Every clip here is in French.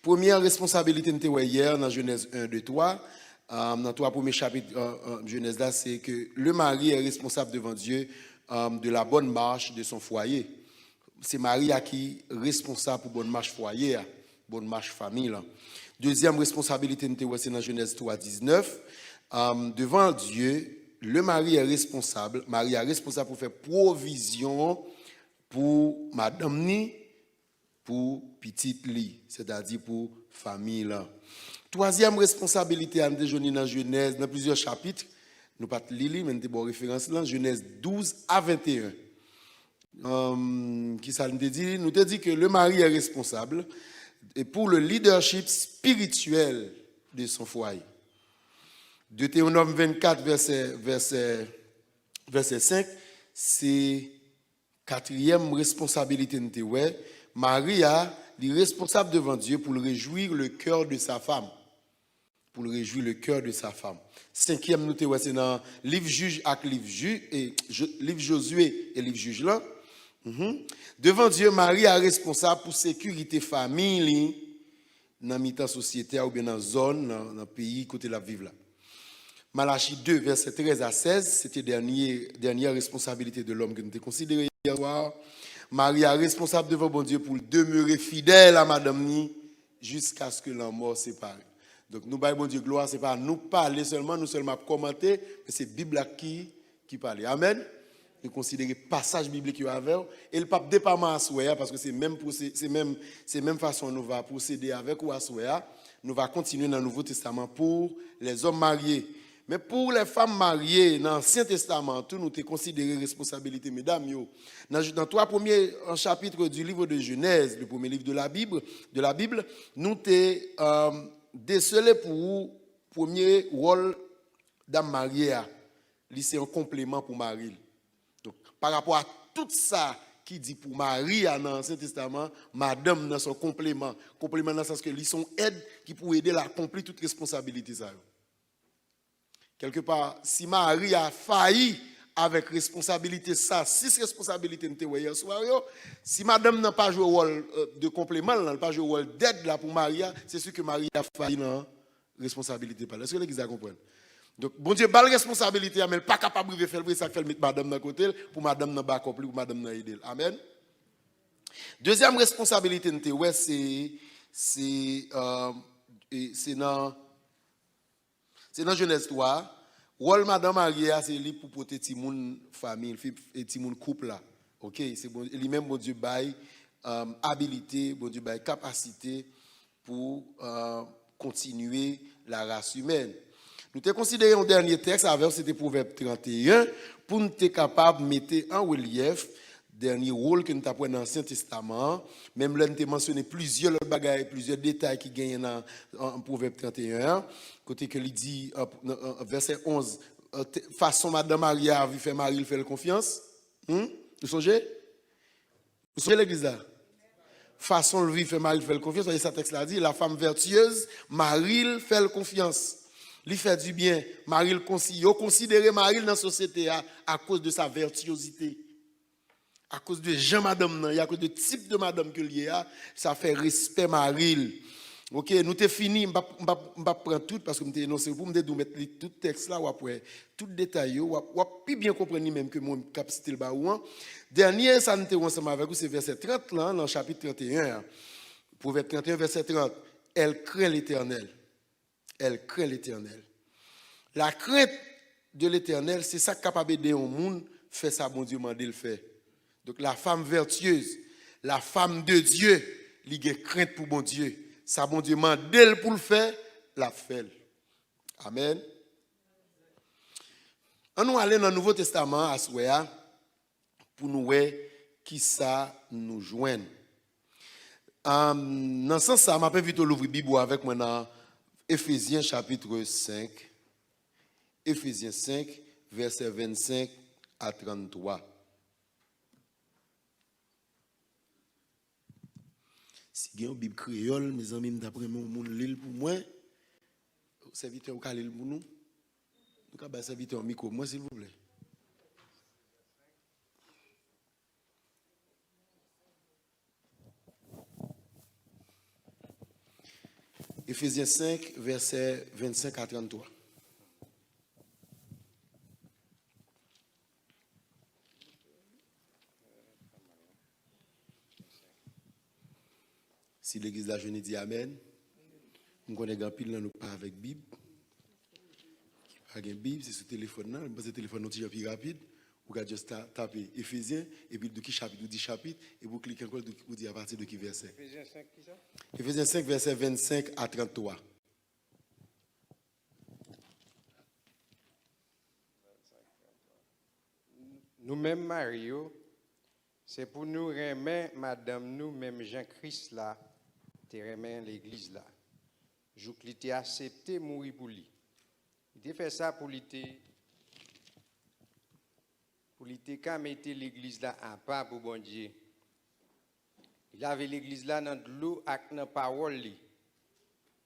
Première responsabilité nous avons hier dans Genèse 1, 2, 3. Dans 3 premiers chapitres Genèse là, c'est que le mari est responsable devant Dieu de la bonne marche de son foyer. C'est Marie qui est responsable pour bonne marche foyer, bonne marche famille. Là. Deuxième responsabilité, c'est dans Genèse 3, 19. Devant Dieu, le mari est responsable. Marie est responsable pour faire provision pour madame ni, pour petite li, c'est-à-dire pour famille. Là. Troisième responsabilité, dans Genèse, dans plusieurs chapitres, nous ne pouvons pas lire, mais nous avons une référence là, Genèse 12 à 21. Qui ça nous dit? Nous te dit que le mari est responsable et pour le leadership spirituel de son foyer. Deutéronome 24, verset 5, c'est quatrième responsabilité. Marie est responsable devant Dieu pour réjouir le cœur de sa femme. Pour le réjouir le cœur de sa femme. Cinquième, nous c'est dans livre Juge avec livre Josué et livre Juge là. Devant Dieu, Marie est responsable pour sécurité famille dans la société ou bien dans la zone, dans le pays côté la vivre là. Malachie 2, verset 13 à 16, c'était dernière responsabilité de l'homme que nous avons considéré hier soir. Marie est responsable devant bon Dieu pour demeurer fidèle à madame ni jusqu'à ce que la mort sépare. Donc nous baillons bon Dieu gloire, c'est pas nous parler seulement, nous seulement commenter, mais c'est Bible qui parle. Amen. Nous considérer passage biblique avec et le pape département à souhait parce que c'est même façon nous va procéder avec ou à souhait. Nous va continuer dans le Nouveau Testament pour les hommes mariés. Mais pour les femmes mariées dans l'Ancien Testament, tout nous te considéré responsabilité mesdames yo. Dans 3 premiers chapitres du livre de Genèse, le premier livre de la Bible, nous te décelé pour premier rôle dame mariée. C'est un complément pour Marie. Donc, par rapport à tout ça qui dit pour Marie dans l'Ancien Testament, madame dans son complément. Complément dans le sens que ils sont aide qui pour aider à accomplir toute responsabilité. Ça. Quelque part, si Marie a failli avec responsabilité, ça, 6 responsabilités hier soir, si madame n'a pas joué le rôle de complément, n'a pas joué le rôle d'aide là pour Marie, c'est sûr que Marie a failli dans la responsabilité. Est-ce que l'église a compris? Donc, bon Dieu, pas la responsabilité, mais pas capable de faire ça, fait mettre madame dans côté, pour madame n'a pas accompli, pour madame n'a aidé. Amen. Deuxième responsabilité, c'est dans Genèse 3. Rôle madame Marie, c'est lui pour porter Timoun famille, Timoun couple là. OK, c'est bon, lui-même bon Dieu bail habilité, bon Dieu bail capacité pour continuer la race humaine. Nous t'ai considéré un dernier texte avec c'était Proverbe 31 pour nous être capable de mettre en relief dernier rôle que nous avons dans l'Ancien Testament. Même là, nous avons mentionné plusieurs bagages, plusieurs détails qui gagnent dans Proverbe 31. Côté que il dit, verset 11, façon Madame Marie a vu faire Marie, il fait confiance. Vous songez? Vous songez l'église là? Façon le vivre fait Marie, il fait confiance. Voyez, ça texte là dit, la femme vertueuse, Marie, fait confiance. Il fait du bien. Marie, il considère Marie dans la société à cause de sa vertuosité. À cause de Jean madame, à cause de type de madame que il y a, ça fait respect Marie. OK, nous t'es fini, on va prendre tout parce que nous t'ai énoncé pour me mettre tout texte là ou après tout détail ou plus bien comprendre même que mon capacité le baouan. Dernier ça nous t'ai ensemble avec vous c'est verset 30 là dans le chapitre 31. Proverbe 31 verset 30. Elle craint l'Éternel. Elle craint l'Éternel. La crainte de l'Éternel, c'est ça capable d'aider au monde faire ça bon Dieu mandé le faire. Donc la femme vertueuse, la femme de Dieu, elle a crainte pour bon Dieu. Ça bon Dieu mandé pour le faire, la fait. Amen. On nous aller dans le Nouveau Testament à Souéa pour nous voir qui ça nous joigne. Dans ce sens, ça m'a invité à l'ouvrir la Bible avec moi dans Éphésiens chapitre 5. Éphésiens 5, versets 25 à 33. Si vous avez une Bible créole, mes amis, d'après mon l'île pour moi, serviteur ou l'île pour nous. Nous avons serviteur au micro, moi s'il vous plaît. Éphésiens 5, versets 25 à 33. Si l'église de la jeune dit Amen, nous connaissons un pile, nous pas avec Bible. Avec Bible, c'est sur le téléphone, c'est le téléphone plus rapide. Vous pouvez juste taper Éphésiens, et puis de qui chapitre, ou 10 chapitres, et vous cliquez encore, vous dites à partir de qui verset. Éphésiens 5, qui ça? Éphésiens 5, verset 25 à 33. Nous-mêmes, Mario, c'est pour nous remettre, madame, nous-mêmes, Jean-Christ là, te remettre l'église là. Je l'ai accepté mourir pour lui. Il a fait ça pour l'été. Pour l'été, quand mettre l'église là à part pour bon Dieu. Il avait l'église là dans de l'eau avec dans parole.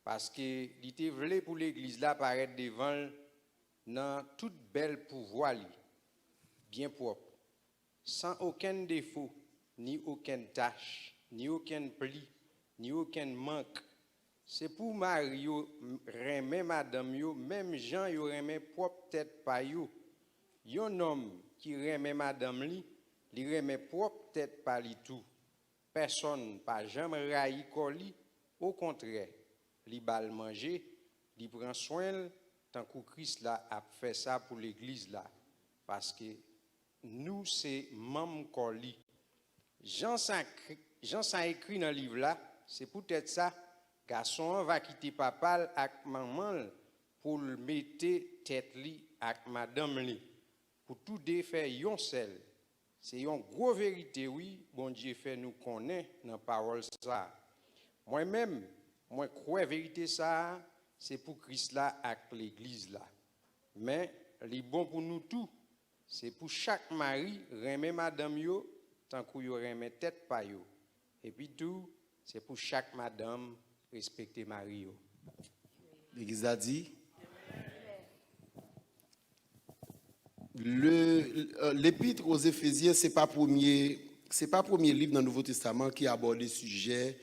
Parce que il était voulu pour l'église là paraître devant dans toute belle pouvoir. Bien propre, sans aucun défaut, ni aucune tâche, ni aucun pli, ni aucun manque. C'est pour Mario, remet madame yo, même Jean yo remet propre tête pa yo. Yon homme qui remet madame li remet propre tête pa li tout. Personne pas jamais raï li, au contraire, li bal manger, li prend soin tant que Christ là a fait ça pour l'église là parce que nous, c'est Mam Koli. Jean s'a écrit dans le livre là, c'est peut-être ça, garçon va quitter papa avec maman pour le mettre tête li avec madame li. Pour tout défaire yon seul. C'est une grosse vérité, oui, bon Dieu fait nous connaître dans la parole ça. Moi-même, moi crois vérité ça, c'est pour Christ là avec l'église là. Mais, c'est bon pour nous tous. C'est pour chaque mari, remet madame yo, tant que yo remet tête pa yo. Et puis tout, c'est pour chaque madame, respecter mari yo. L'église a dit. L'épître aux Éphésiens, c'est pas premier livre dans le Nouveau Testament qui aborde le sujet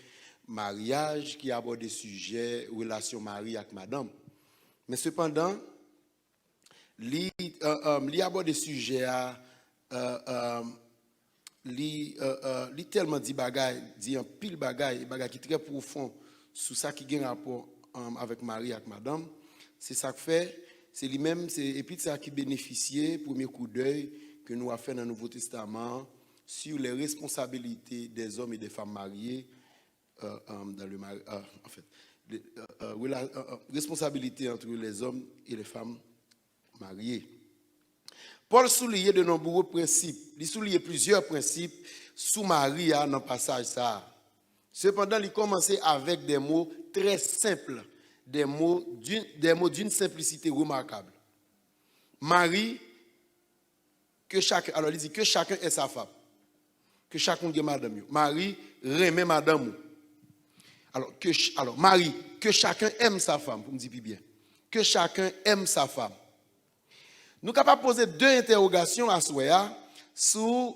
mariage, qui aborde le sujet relation mari avec madame. Mais cependant, li aborde des sujets li tellement dit bagay, dit un pile bagay qui très profond sur ça qui a un rapport avec Marie avec madame. C'est ça que fait, c'est lui-même, et puis ça qui bénéficiait premier coup d'œil que nous avons fait dans le Nouveau Testament sur les responsabilités des hommes et des femmes mariés dans le en fait responsabilité entre les hommes et les femmes mariés. Paul soulignait de nombreux principes. Il soulignait plusieurs principes sous Marie dans le passage ça. Cependant, il commençait avec des mots très simples, des mots d'une simplicité remarquable. Marie, alors il dit que chacun est sa femme, que chacun est madame. Marie remet madame. Alors Marie, que chacun aime sa femme, pour me dire bien, que chacun aime sa femme. Nous sommes capables de poser deux interrogations à Soya sur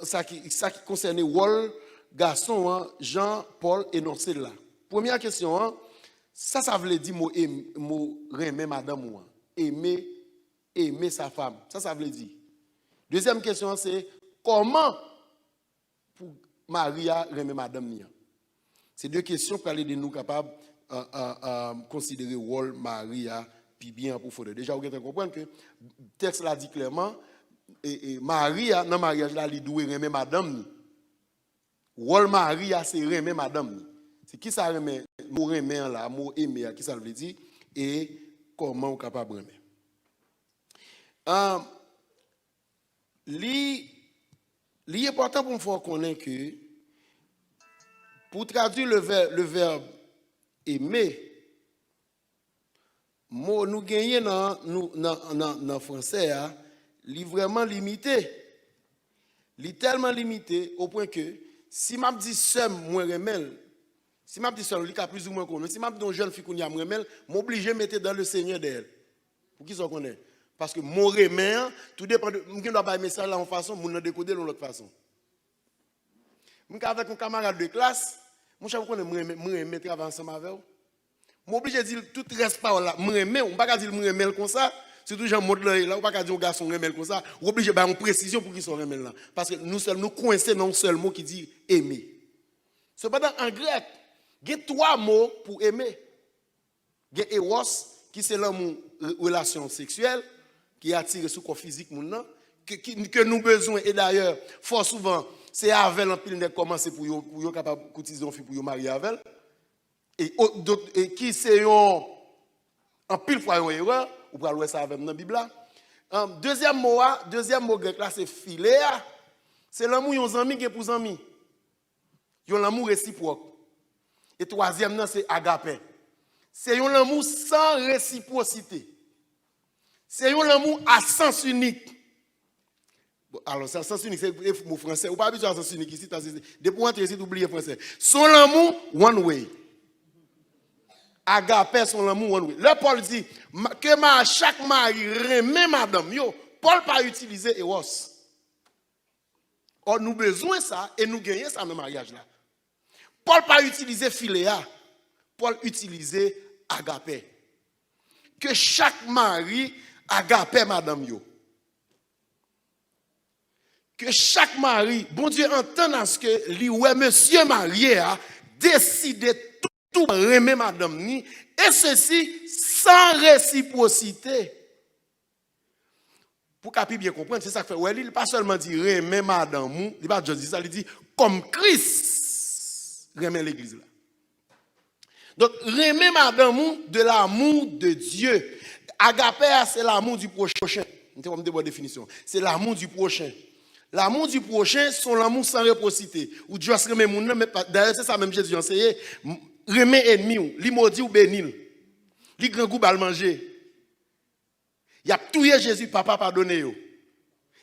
ça qui concerne le rôle garçon, Jean-Paul énoncé là. Première question, ça veut dire mot aimer madame, aimer sa femme. Ça veut dire. Deuxième question, c'est comment pour Maria aimer madame. C'est deux questions pour aller de nous capables de considérer le rôle Maria puis bien pour faire. Déjà, vous comprenez que le texte l'a dit clairement, et Maria, dans le mariage, là, il doit aimer madame. Rôle Maria, c'est aimer madame. C'est qui ça aimer, mot aimer là, mot aimer, qui ça veut dire, et comment on est capable d'aimer. L'important pour me faire connaître que, pour traduire le verbe aimer, mot nous gagnons dans français, il est vraiment limité. Il est tellement limité au point que si je dis seul, moi remel, si je dis seul, il y a plus ou moins connu. Si je dis une jeune fille qui a remel, je suis obligé de mettre dans le Seigneur d'elle. Pour qui ça connaît? Parce que mon remel, tout dépend de. Je ne dois pas aimer ça de la façon, je ne dois décoder de l'autre façon. Je suis avec un camarade de classe, Mon cher, vous connaissez, moi, je travailler ensemble avec vous. Je suis obligé de dire tout reste pas là. Je ne peux pas dire que je comme ça. Surtout, j'en montre là, on ne peut pas dire que garçon remel comme ça. On est obligé de faire une précision pour qu'ils soient remel là. Parce que nous coincés dans un seul mot qui dit aimer. Cependant, en grec, il y a 3 mots pour aimer. Il y a eros, qui c'est l'amour, relation sexuelle, qui attire sur le corps physique, que nous besoin. Et d'ailleurs, fort souvent, c'est avec un pile de commencer pour vous capable d'utiliser un fille pour vous marier avec. Et qui c'est en pile fois une erreur, ou pour aller ça avec dans la Bible. Deuxième mot grec là, c'est philéa. C'est l'amour yon amis qui est pour amis. Yon l'amour réciproque. Et troisième, c'est agapé. C'est un amour sans réciprocité. C'est un amour à sens unique. Bon, alors, c'est sens unique, c'est le mot français. Ou pas habitué à sens unique ici. Depuis qu'on entre ici, d'oublier français. Son amour, one way. Agapé, son amour, one way. Là, Paul dit que chaque mari remet madame. Yo, Paul pas utiliser eros. Or, nous besoin ça et nous gagnons ça dans le mariage là. Paul pas utiliser philéa. Paul utilisait agapé. Que chaque mari agapé madame yo. Que chaque mari, bon Dieu entend ce que lui ouais monsieur marié a décidé tout remet madame ni et ceci sans réciprocité. Pour qu'à bien comprendre, c'est ça que fait ouais, il pas seulement dit remet madame, il pas juste dit ça, il dit comme Christ remet l'église là. Donc, remet madame de l'amour de Dieu. Agapé, c'est l'amour du prochain. C'est une bonne définition. C'est l'amour du prochain. L'amour du prochain, c'est l'amour sans réciprocité. Ou Dieu se remet mon nom, mais d'ailleurs, c'est ça même Jésus a enseigné. Remet ennemi, li maudit ou bénil. Li grand goût à manger. Il y a tout Jésus, papa pardonné yo.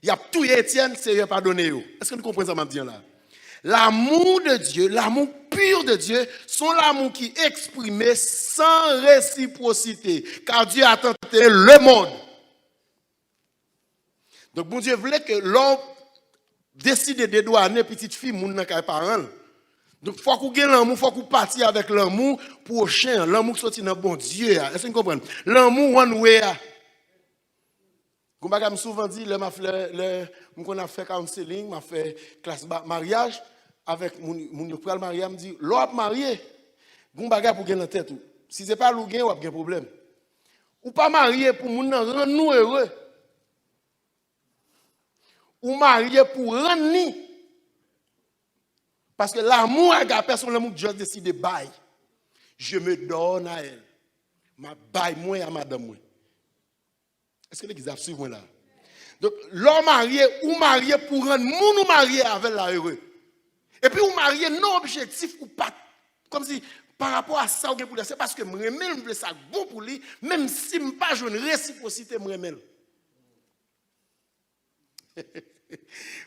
Il y a tout Étienne, Seigneur pardonné yo. Est-ce que vous comprenez ça maintenant là? L'amour de Dieu, l'amour pur de Dieu, sont l'amour qui est exprimé sans réciprocité. Car Dieu a tant aimé le monde. Donc, bon Dieu voulait que l'homme décide de dédouaner petite fille, moun nan kay parent. Donc, il faut qu'on ait l'amour, il faut qu'on partit avec l'amour prochain, l'amour qui sorti dans bon Dieu. Est-ce que vous comprenez? L'amour one way. Comme je souvent dit, quand on a fait counseling, on a fait classe mariage, avec mon frère marié, me dit, l'homme marié, on a pour gagner la tête. Si ce n'est pas l'ougain, on a un problème. Ou pas marié pour rendre nous heureux. Ou marié pour rendre nous. Parce que l'amour agapé, c'est l'amour que Dieu décide de bailler. Je me donne à elle. Ma baille moi à madame moi. Est-ce que l'église a suivi là? Donc, l'homme marié ou marié pour rendre mon marié avec la heureux. Et puis, ou marié non objectif ou pas. Comme si, par rapport à ça, c'est parce que je me ça bon pour lui, même si je n'ai pas une réciprocité, je me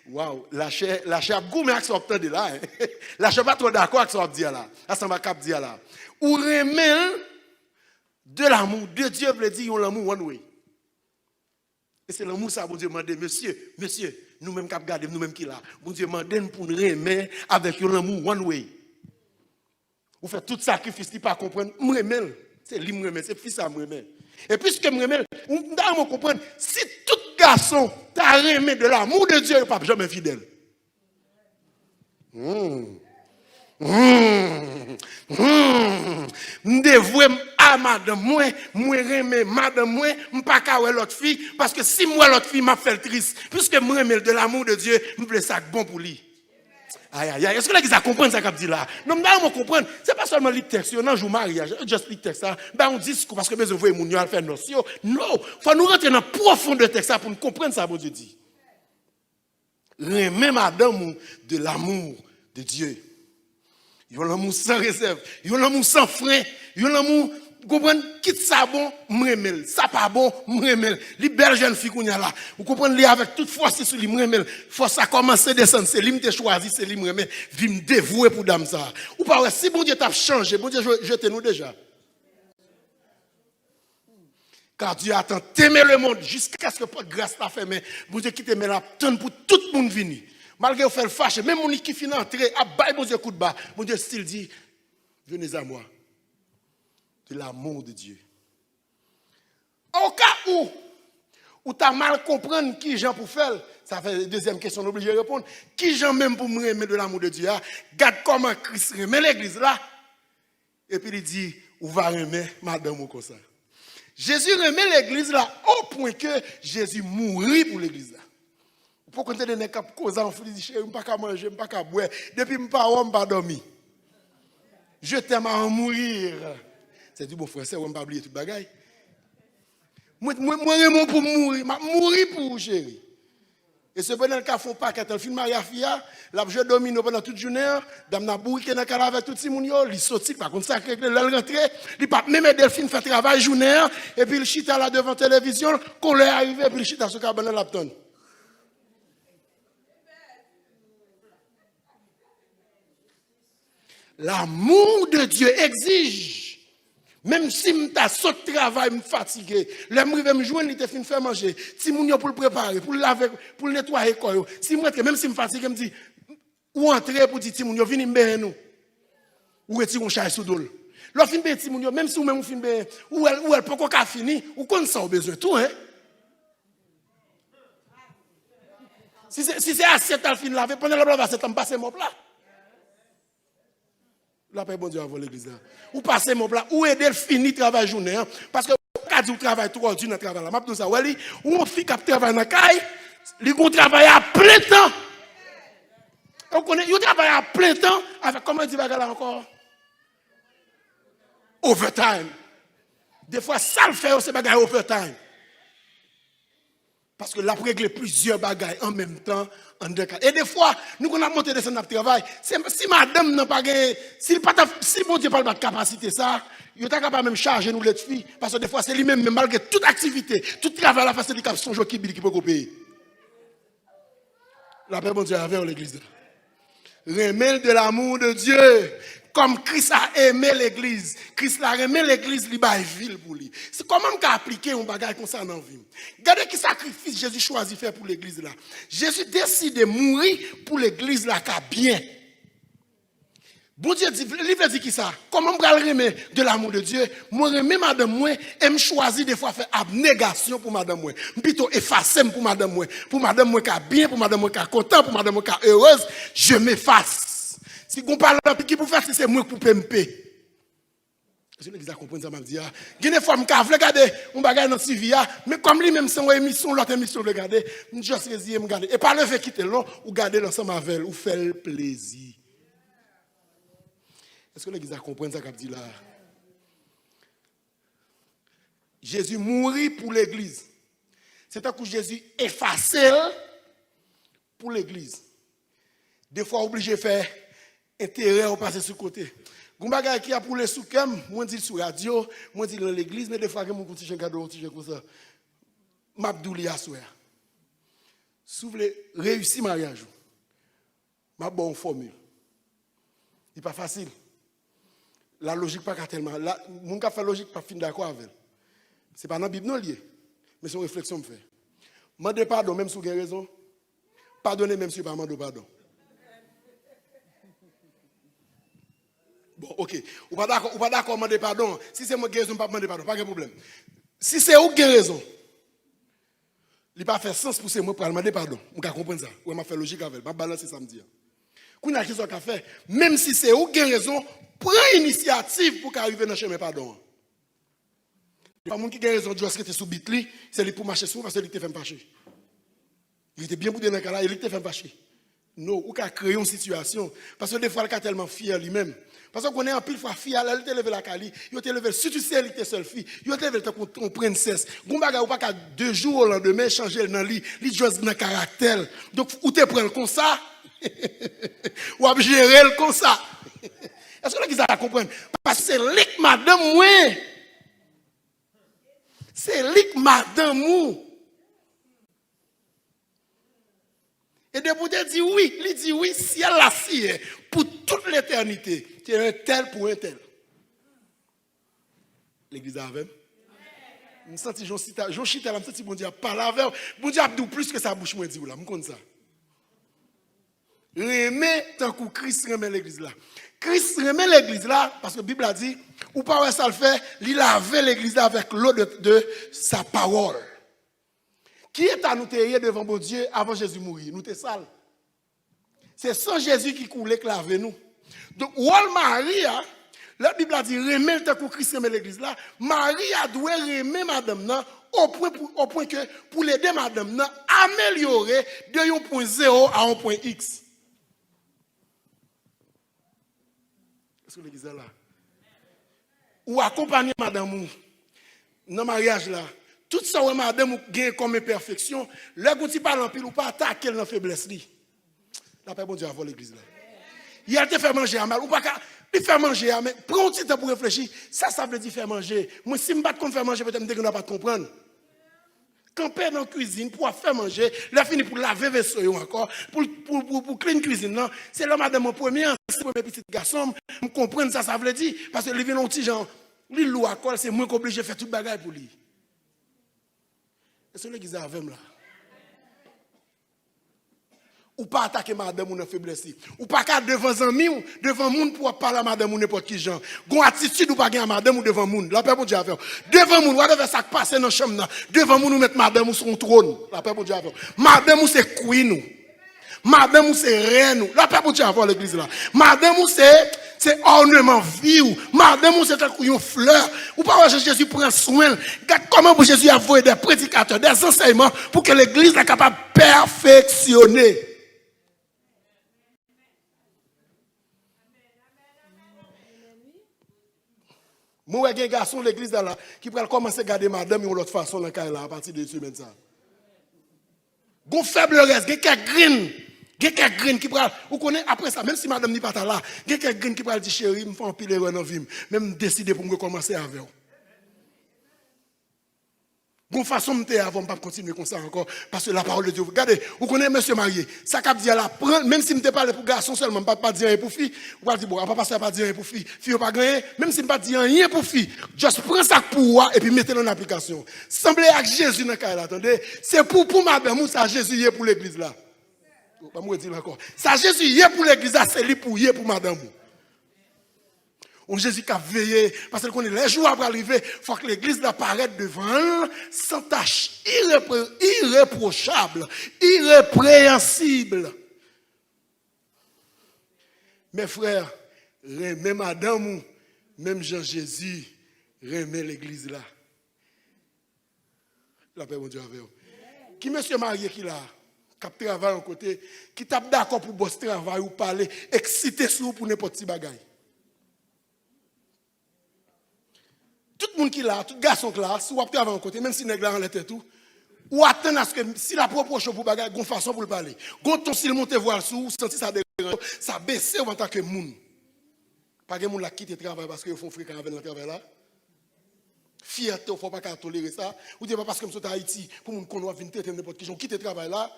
Waouh, la chair goût mais accepte de là. La chair pas trop d'accord avec ça dire là. Ça va cap dire là. Ou remel de l'amour de Dieu veut dire l'amour one way. Et c'est l'amour ça bon Dieu demande monsieur, nous même cap garder nous même qui là. Bon Dieu demande pour nous remettre avec l'amour one way. Vous faites tout sacrifice qui pas comprendre, m'remel. C'est lui m'remel, c'est fils à m'remel. Et puisque m'remel, on doit comprendre si tout garçon t'a remis de l'amour de Dieu, il pas jamais fidèle. M'dévouer à madame moi remet madame moi m'pas ka wè l'autre fille parce que si moi l'autre fille m'a fait triste puisque moi remet de l'amour de Dieu, m'plaît ça bon pour lui. Aïe aïe aïe, est-ce que l'église a compris ça qu'a dit là? Non, mais on comprendre, c'est pas seulement le texte, on a joué mariage, juste le texte ça, ben on dit parce que besoin voyer mon yo faire notion. Non, faut nous rentrer dans profond de texte ça pour nous comprendre ça bon Dieu dit. Remet madame de l'amour de Dieu. Il y a l'amour sans réserve, il y a l'amour sans frein, il y a l'amour comprendre quitte ça bon m'remel ça pas bon m'remel li belle jeune fille qu'on y a là vous comprenez li avec toute force sur li m'remel force ça commencer descendre c'est lui me choisi c'est lui m'remel vi me dévouer pour dame ça ou pas si bon Dieu t'a changé bon Dieu jeté nous déjà car Dieu a tant aimé le monde jusqu'à ce que pas grâce t'a fait mais bon Dieu qui t'aime là tant pour tout le monde venir Malgré vous faire le fâcher, même mon qui finit entrer, à bail mon Dieu coup de bas, mon Dieu style dit, venez à moi. De l'amour de Dieu. Au cas où tu as mal comprendre qui Jean pour faire, ça fait la deuxième question, on obligé de répondre. Qui Jean même pour me remettre de l'amour de Dieu? Regarde comment Christ remet l'église là. Et puis il dit, ou va remettre madame ou comme ça. Jésus remet l'église là au point que Jésus mourit pour l'église là. Pour qu'on te donne cap cause en fili dit, je ne peux pas manger, je ne peux pas boire. Depuis je ne peux pas dormir. Je t'aime à en mourir. C'est du bon frère, c'est on ne pas oublier toute bagaille. Moi, je pour mourir, mourir pour vous, chérie. Et ce pendant le cas font pas quand film Maria Fia, la je domine pendant toute journée, dame na bourrique dans cala avec tout si moun yo, li sorti par contre ça que le rentrer, li pas même Delphine fait travail journée et puis il chita là devant télévision, quand l'est arrivé puis il chita sur cabane lapton. L'amour de Dieu exige. Même si je saute travail, je suis fatigué, je me joindre, je fin faire manger. Si je pour le préparer, pour le laver, pour le nettoyer, si même si je suis fatigué, je me dis, ou entrer pour dire, Timoun, venez me nous. Ou retirer un chat sous dol. L'on fin bien Timoun, même si vous même fin bien, ou elle peut pas finir, ou qu'on ça au besoin tout, hein. Si c'est assiette à fin laver, pendant la lave assiette, on passe mon plat. La paix, bon Dieu, avant l'église. Ou passer mon plat, ou aider le fini travail journée. Parce que quand tu travailles 3 heures dans le travail, ou on fait qu'il travaille dans la caille, il travaille à plein temps. On connaît, il travaille à plein temps avec, comment dit là encore? Overtime. Des fois, ça le fait, c'est bagaille overtime. Parce que là, pour régler plusieurs bagailles en même temps, en deux cas. Et des fois, nous, on a monté de notre travail. Si madame n'a pas gagné, si mon Dieu parle de capacité, ça, il est capable même charger nous les filles. Parce que des fois, c'est lui-même, malgré toute activité, tout travail, la facilité, son jour qui peut payer. La paix, mon Dieu, avec l'église. Remets de l'amour de Dieu. Comme Christ a aimé l'église. Christ a aimé l'église, il a ville pour lui. C'est comment on peut appliquer un bagage comme ça dans la vie. Regardez quel sacrifice Jésus choisit de faire pour l'église là. Jésus décide de mourir pour l'église là, qui a bien. Bon Dieu dit, il veut dire qui ça? Comment on peut remettre de l'amour de Dieu? Moi, remets madame moi, et me choisis des fois faire abnégation pour madame moi. Plutôt effacer pour madame moi. Pour madame moi qui a bien, pour madame moi qui a content, pour madame moi qui a heureuse, je m'efface. Si on parle de qui pour faire, c'est moi pour PMP. Je ne sais pas comprendre ça, m'a dit. Il y a des fois, je vais regarder un bagage dans TV, mais comme lui-même, c'est une émission, l'autre émission, je regarde, je juste regarder. Et par le fait quitter l'eau, ou garder l'ensemble avec elle, ou faire le plaisir. Est-ce que l'église comprend ça qu'a dit là? Jésus mourit pour l'église. C'est un coup Jésus effacé pour l'église. Des fois, obligé de faire intérêt ou passer sur le côté. Goumbagay qui a pour les sous-cam, moi dit sur radio, moi dit dans l'église, mais des fois, je me suis cadeau, comme ça. M'abdouli à souhait. Si vous voulez réussir le mariage, ma bonne formule. Ce n'est pas facile. La logique pas tellement. Mon qui fait logique pas fin d'accord avec elle. Ce n'est pas dans la Bible non lié, mais c'est une réflexion me fait. Mandez pardon même si vous avez raison. Pardonnez même si vous n'avez pas pardon. Bon, ok. Ou pas d'accord, demander pardon. Si c'est moi qui ai raison, pas demander pardon, pas de problème. Si c'est vous qui avez raison, il n'a pas fait sens pour moi pour demander pardon. Je comprends ça. Ou m'a fait logique avec elle. Je vais balancer samedi. Quand a question qu'a fait, même si c'est vous qui avez raison, prends l'initiative pour arriver dans le chemin pardon. Il n'y a pas de monde qui a raison de jouer sous Bitly, c'est lui pour marcher sur parce qu'il te fait marcher. Il était bien boudé dans le cas là, il te fait marcher. Non, ou qu'à créer une situation. Parce que des fois, il est tellement fier lui-même. Parce qu'on est en pile fois fier, il te levé la cali, il te levé, si tu sais, il était seule fille, il te levé ton princesse. Gumbaga ou pas qu'à 2 jours au lendemain, changer dans lit, il joue dans le caractère. Donc, ou te prends comme ça, ou à gérer comme ça. Est-ce que vous avez compris? Parce que c'est lui que madame, moi. C'est lui que madame, moi. Et de vous dire oui, il dit oui, si elle l'a scié pour toute l'éternité. Tu es un tel pour un tel. L'église avec. Je sens que je suis là, je me bon Dieu, parle avec. Bon Dieu a dit plus que ça bouche, moi, dit là, je connais ça. remet tant que Christ remet l'église là. Christ remet l'église là parce que la Bible a dit, ou pas ça le fait, il lavait l'église là avec l'eau de sa parole. Qui est à nous tailler devant bon Dieu avant Jésus mourir? Nous t'es sale. C'est sans Jésus qui coulait que laver nous. Donc, Maria, la Bible a dit, remet tant que Christ remet l'église là. Maria doit remettre madame là au point que pour l'aider madame là améliorer de 1.0 à 1.x. Est-ce que l'église est là? Ou accompagner madame dans le mariage là. Tout ça où madame gagne comme imperfection, le goût parle en pile ou pas attaquer dans la faiblesse li. La paix bon Dieu avant l'église là. Il a te fait manger à mal ou pas il fait manger à mal. Prends un petit temps pour réfléchir. Ça veut dire faire manger. Moi si me pas comme faire manger peut-être que on pas comprendre. Camper dans la cuisine pour faire manger, là fini pour laver vaisseau encore, pour clean cuisine non, c'est là madame mon premier petit garçon, me comprendre ça veut dire parce que les vient un petit gens, lui lourd à col, c'est moins qu'obligé de faire toute bagaille pour lui. Est-ce que l'église avec là? Ou pas attaquer madame ou dans faiblesse. Ou pas qu'à devant amis ou devant monde pour parler à madame ou n'importe qui gens. Gon attitude ou pas gagner madame ou devant monde. La paix pour Dieu faire. Devant monde, ou faire ça passer dans chambre là. Devant monde ou mettre madame ou sur un trône. La paix pour Dieu faire. Madame ou c'est queen ou. Madame ou c'est reine ou. La paix pour Dieu faire l'église là. Madame ou c'est ornement vie ou. Madame ou c'est une fleur. Ou pas Jésus prend soin. Comment pour Jésus avoir des prédicateurs, des enseignements pour que l'église soit capable de perfectionner. Moi, j'ai un garçon de l'église là qui peut commencer à garder madame de l'autre façon dans le là à partir de semaine ça. Gon faible reste, j'ai quelques green qui peut vous connaissez après ça même si madame n'est pas là, j'ai quelques green qui peut dire chérie, me font un pile erreur dans vie, même décider pour me commencer avec vous. Gon façon me avant pas continuer comme ça encore parce que la parole de Dieu. Regardez, vous connaissez monsieur marié, ça cap dit là même si me parle pour garçon seulement pas dire rien pour fille, ou pas dire bon, papa ça pas dire rien pour fille, fille pas gagner, même si pas dire rien pour fille, juste prends ça pour moi et puis mettez-le en application. Semblez avec Jésus dans cas là, attendez, c'est pour madame ça Jésus est pour l'église là. Pas me dire encore. Ça Jésus est pour l'église là, c'est lui pour madame. On Jésus qui a veillé, parce que les jours après arriver, il faut que l'église apparaisse devant sans tâche, irréprochable, irrépréhensible. Mes frères, même madame, même Jean-Jésus, remet l'église là. La paix, mon Dieu, avec vous. Qui monsieur marié qui là, qui travaille à côté, qui tape d'accord pour bosser travail ou parler, excité sur pour n'importe qui bagaille. Tout le monde qui est là, tout garçon qui est là, si vous travaillez à côté, même si vous êtes en l'été tout, ou attendre à ce que si la proportion pour bagaille, il y a une façon pour le parler. Quand ton s'il monte voir le sous, senti ça dérange, ça baisse en tant que monde. Pas que monde qui quitte le travail parce qu'ils font fréquent avec le travail là. Fierté, il ne faut pas tolérer ça. Ou bien pas parce que je suis en Haïti, pour nous qu'on venir traiter n'importe qui, quitte le travail là,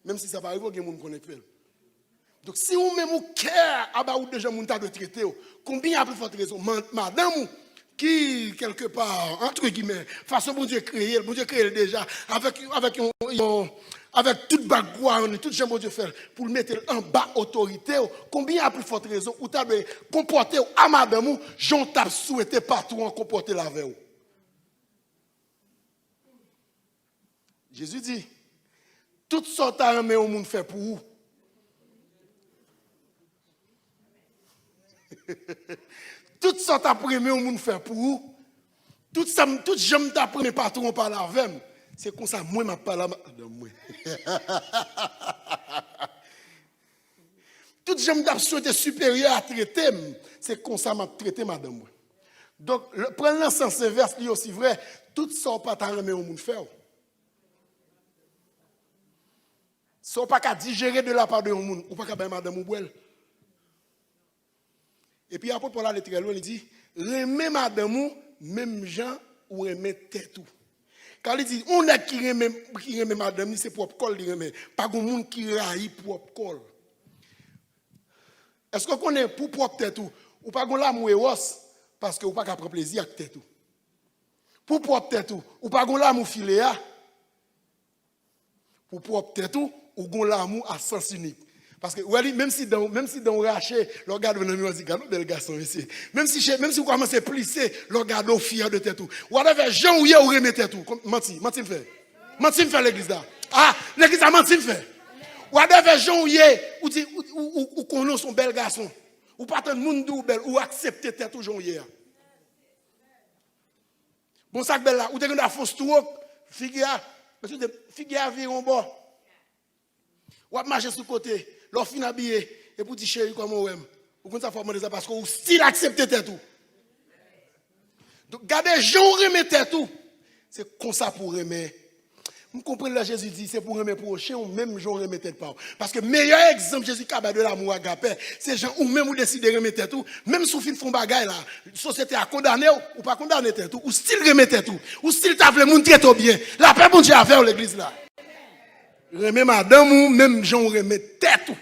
même si ça va arriver, il y a des gens qui connaissent. Donc si vous même vous cœur, ou déjà vous de traiter, combien y a plus forte raison? Madame, qui, quelque part, entre guillemets, façon bon Dieu créé déjà, avec toute background, tout ce que bon Dieu fait, pour le mettre en bas autorité, combien a plus forte raison, ou t'as de comporter à madame, j'en t'ai souhaité partout en comporter la veille. Jésus dit, toutes sortes d'armées au monde fait pour vous. Toutes sortes d'apprémés au monde fait pour vous. Toutes jambes d'apprémés partout on parle avec. C'est comme ça, moi, je parle avec moi. Toutes jambes d'apprémés supérieures à traiter, c'est comme ça, je traite madame. Donc, prenez l'ensemble ces vers, c'est aussi vrai. Toutes sortes pas d'apprémés au monde fait. Si on ne peut pas digérer de la part de monde, ou pas qu'à madame ou boire. Et puis après, pour aller très loin, il dit, remets madame, même gens, ou remets tête tout. Quand il dit, on a qui remet madame, c'est propre col, il remet. Pas de monde qui raille propre col. Est-ce qu'on connaît pour propre tête tout? Ou pas de l'amour parce que ou pas qu'à prendre plaisir avec tête tout. Pour propre tête tout, ou pas de l'amour filéa. Pour propre tête tout, ou gon l'amour à sens unique. Parce que même si dans le raché, le regarde dans le miroir, dit, regarde, bel garçon ici. Même si vous commencez à plisser, le regarde fier de tête tout. Ou alors, Jean ou ou remettez tout. Menti me fait. Menti me fait l'église là. Ah, l'église là, menti me fait. Ou alors, Jean ou dit, ou connaît son bel garçon. Ou pas tant de monde ou bel, ou accepter tête tout Jean hier. Bon, ça belle là, ou t'es dans la fausse tout, figure, environ bon. Ou à marcher sur le côté, leur fin habillé, et pour dire chérie, comment on aime. Ou comme ça, faut demander ça parce que vous style accepter tout. Donc, gardez, gens remettez tout. C'est comme ça pour remettre. Vous comprenez là, Jésus dit, c'est pour remettre prochain, ou même gens remettez pas. Parce que le meilleur exemple, Jésus qui a de l'amour agapé, c'est gens ou même vous décidez de remettre tout, même si vous font bagaille là, la société a condamné ou pas condamné tout, ou style remettez tout, ou style t'as voulu montrer tout bien. La paix, bon Dieu, a fait l'église là. Remet madame ou même gens remettent tout.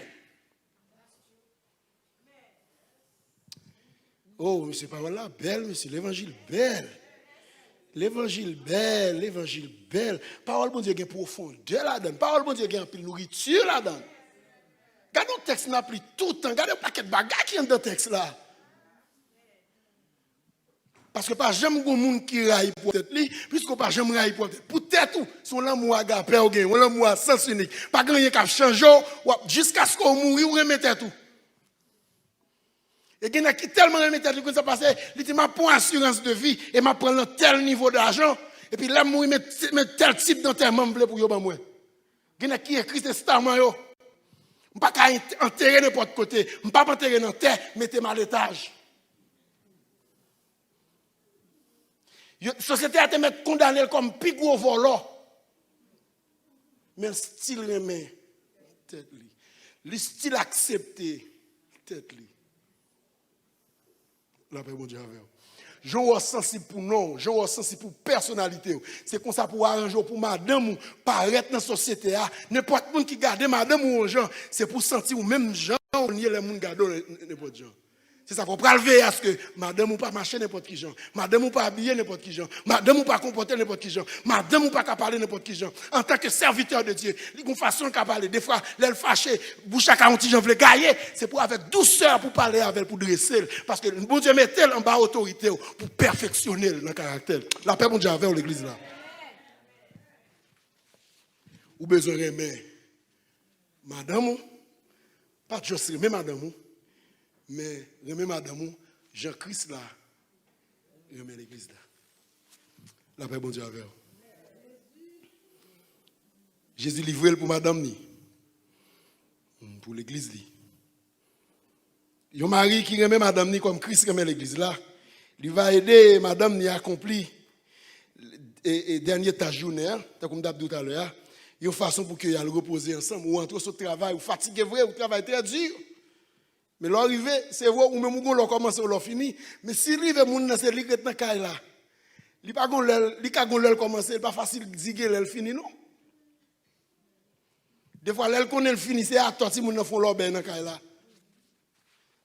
Oh, monsieur parole là, belle, monsieur, l'évangile belle. L'évangile belle, l'évangile belle. Parole bon Dieu qui est profondeur là-dedans. Parole bon Dieu qui est en pile nourriture là-dedans. Regardez le texte n'a pris tout le temps. Regardez le paquet de bagages qui est dans le texte là. Parce que pas jamais un monde qui raille pour tête li, puisque pas jamais raille pour tête. Pour tête tout, son l'amour agapé ou gen, l'amour à sens unique. Pas grand rien qui changer jusqu'à ce qu'on mourir ou remettre tout. Et il y a qui tellement remettre tout que ça passe, il dit m'a pour assurance de vie et m'a prendre tel niveau d'argent et puis là mourir mettre tel type d'enterrement pour yo ban moi. Il y a qui écrit testament yo. On pas enterrer n'importe côté, on pas enterrer dans terre, mettez-moi à l'étage. La société a été condamnée comme plus gros volant. Mais le style remet tête li. Le style accepté tête li. La paix, bon Dieu, avec vous. Je suis sensible pour non, je suis sensible pour personnalité. C'est comme ça pour arranger pour madame ou paraître dans la société. N'importe qui qui garde madame ou gens, c'est pour sentir ou même gens, on y est les gens qui gardent n'importe gens. C'est ça qu'on peut lever à ce que madame ou pas marcher n'importe qui gens, madame ou pas habiller n'importe qui gens, madame ou pas comporter n'importe qui gens, madame ou pas parler n'importe qui gens. En tant que serviteur de Dieu, il y a une façon de parler. Des fois, l'elle fâchée, bouche à 40 gens veut gailler, c'est pour avec douceur pour parler avec, pour dresser. Parce que le bon Dieu met tel en bas autorité pour perfectionner le caractère. La paix, bon Dieu, avec l'église là. Ou besoin de remettre madame, pas juste remettre madame. Mais remet madame, Jean-Christ là, remet l'église là. La paix, bon Dieu, avec vous. Jésus livré pour madame ni, pour l'église li. Yon mari qui remet madame ni comme Christ remet l'église là, il va aider madame ni à accomplir et dernier tâche journée, comme d'abord tout à l'heure, une façon pour qu'il y ait le reposer ensemble ou entre ce travail ou fatigué vrai ou travail très dur. Mais l'arrivée, c'est vrai, ou même on commence ou l'on fini. Mais si l'arrivée, mon c'est lui qui est dans caille là. Il pas gon l'el commencer, pas facile diguer l'el fini non. Des fois l'el connaît le fini, c'est à toi si mon font leur ben dans caille là.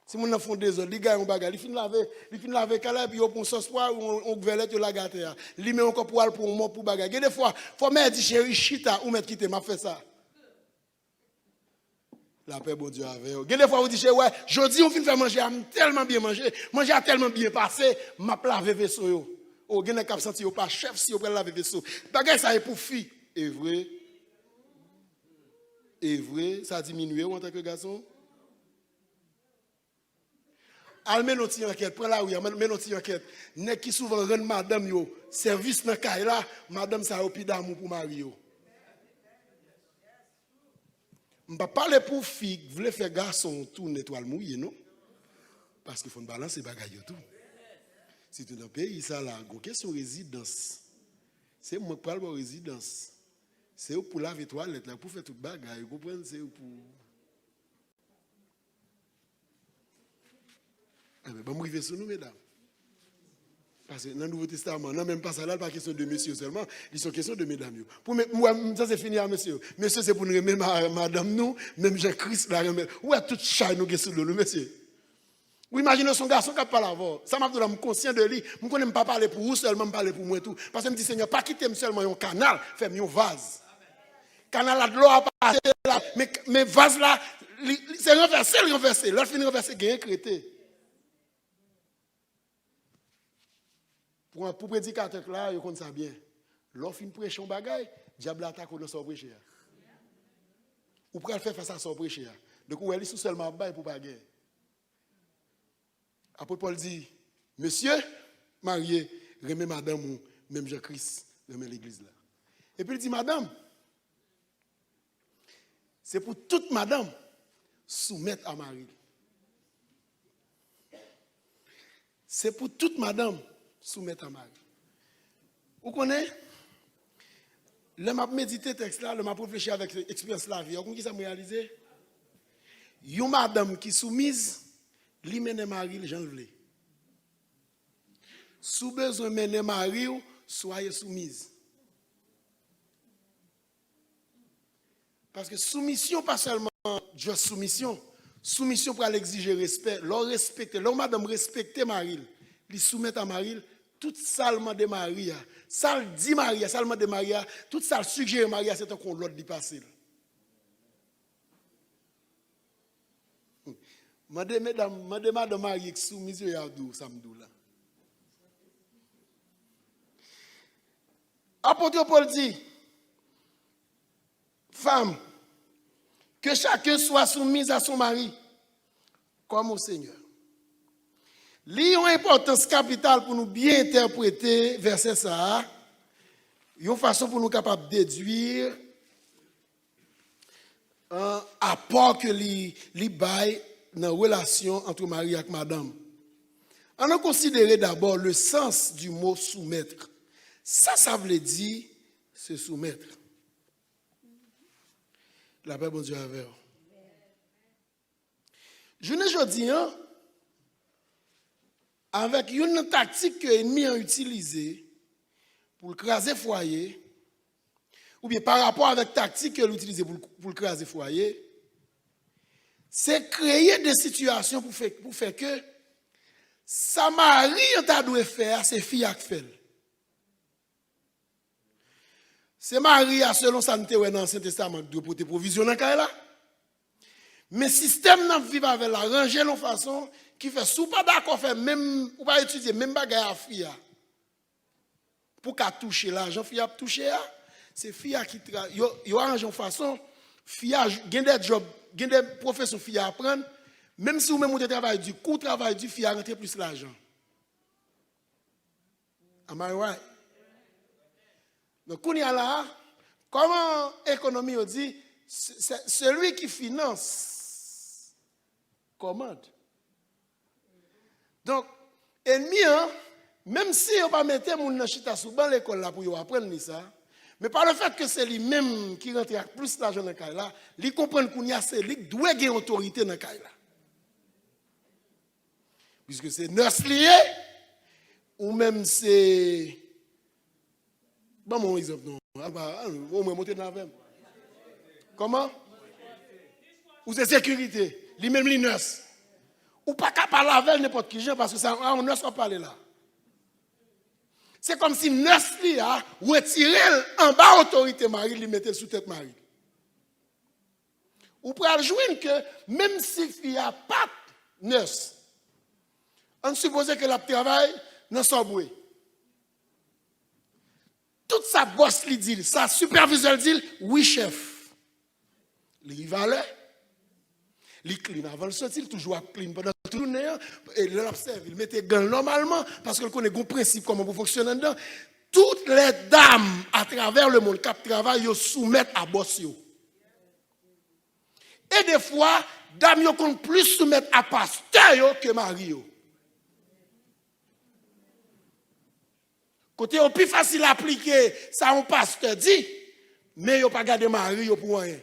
Si mon font des autres, il gagne un bagage, il fin laver caille puis on prend sauce poire ou on gvelette la gâte. Il met encore poil pour mort pour bagage. Des fois, faut mettre dit chéri chita ou mettre quitter m'a fait ça. La paix, bon Dieu, avec vous. Des fois, vous dites, ouais, jeudi, on finit de faire manger, tellement bien mangé, manger a tellement bien passé, m'a lavé vaisseau. Oh, vous avez senti, vous pas chef si vous pouvez laver vaisseau. Bagay, ça est pour fille. Et vrai, ça a diminué en tant que garçon. Almé notre enquête, prends la oui, almé notre enquête. N'est qui souvent rend madame yo, service dans caille là, madame ça a plus d'amour pour mari yo. Je ne vais pas parler pour filles qui veulent faire garçon tout nettoyer mouillé, non? Parce qu'il faut balancer les bagages tout. Si tu es dans le pays, ça là, une question de résidence. C'est moi qui parle de résidence. C'est pour laver toilette, pour faire tout le bagage. Vous comprenez? C'est pour. Ah, mais bon, je vais sur nous, mesdames. Parce que dans le Nouveau Testament, non, même pas ça là, pas question de monsieur seulement, ils sont question de mesdames. Pour moi, ça c'est fini à monsieur. Monsieur, c'est pour nous remettre madame nous, même Jean-Christ la remettre. Où est tout chat nous qui sur le monsieur? Ou imaginez son garçon qui parle avant. Ça m'a dit, je suis conscient de lui. Je ne connais pas parler pour vous seulement, parler pour moi tout. Parce que je me dis, Seigneur, pas quitter seulement un canal, fais-moi un vase. Canal là de l'eau à passer là, mais vase là, c'est renversé. L'autre fin renversé, gagne crété. Pour prédicateur là, il connaît ça bien. L'autre fin prêche un bagage, diable attaque dans son prêcher. Ou pour faire face à son prêcher. Donc on est seulement bail pour pas gagner. Apôtre Paul dit, monsieur marié, remet madame ou même Jean-Christ, remet l'église là. Et puis il dit, madame, c'est pour toute madame soumettre à Marie. C'est pour toute madame soumettre à Marie. Vous connaissez? Le m'a médité texte là, le m'a réfléchi avec l'expérience la vie. Vous comprenez qui ça m'a réalisé? Une madame qui soumise, li mène Marie, le Jean vle. Sous besoin mène Marie, soyez soumise. Parce que soumission, pas seulement juste soumission. Soumission pour exiger respect. L'on respecte, l'on madame respecte Marie. Li soumettre à Marie, tout salement de Marie, ça dit Marie, salement de Marie, tout ça suggère Marie, c'est un qu'on l'autre dit passer. Madame Marie qui soumise à dou samedi là. Apôtre Paul dit, femme, que chacun soit soumise à son mari, comme au Seigneur. Li une importance capitale pour nous bien interpréter verset ça. Une façon pour nous capable déduire un apport que li bail dans la relation entre mari et madame. On a considéré d'abord le sens du mot soumettre. Ça veut dire se soumettre. La paix, bon Dieu, avec vous. Je ne dis pas, avec une tactique que l'ennemi a utilisée pour craser le foyer, ou bien par rapport avec la tactique qu'il a utilisée pour craser le foyer, c'est créer des situations pour faire que sa mari a dû faire, c'est fille qui fait. C'est Marie, selon ça, nous dans l'Ancien Testament, de porter provision dans le là. Mais le système n'a vivre avec la ranger de façon qui fait, si vous pas d'accord, même, ou pas étudier, même bagaille à fille. Pour qu'elle touche l'argent, fille a touché, c'est fille qui travaille. Yo arrange de façon, fille a des jobs, des professions fille à apprendre, même si vous même vous travail du coût travail du fille à rentrer plus l'argent. Am I right? Donc, on y a là, comment l'économie dit, c'est celui qui finance commande. Donc, ennemi, même si on ne va pas mettre mon chita sous ban l'école là pour apprendre ça, mais par le fait que c'est lui-même qui rentre avec plus d'argent dans le cas là, il comprend qu'il y a celui qui doit avoir autorité dans le cas là. Puisque c'est nurse lié, ou même c'est. Bon, mon exemple, non. On va monter dans la même. Comment? Ou c'est sécurité. Lui-même, les nurse. Ou pas qu'à parler avec n'importe qui, parce que ça, on ne va pas parler là. C'est comme si nurse li a retiré en bas autorité Marie, lui mettait sous tête Marie. Ou pour rejoindre que même si il n'y a pas de nurse, on suppose que la travail dans son bruit. Toute sa boss lui dit, sa superviseur dit, oui chef. Il va là, il clean avant de sortir, il toujours clean pendant tout le temps, et il observe, il mettait gants normalement, parce qu'il connaît le principe comment vous fonctionnez dedans. Toutes les dames à travers le monde qui travaillent, ils soumettent à boss. Et des fois, dames ils comptent plus soumettre à pasteur que mari. Côté au plus facile à appliquer, ça un pasteur dit, mais yo pas garder mari pour rien.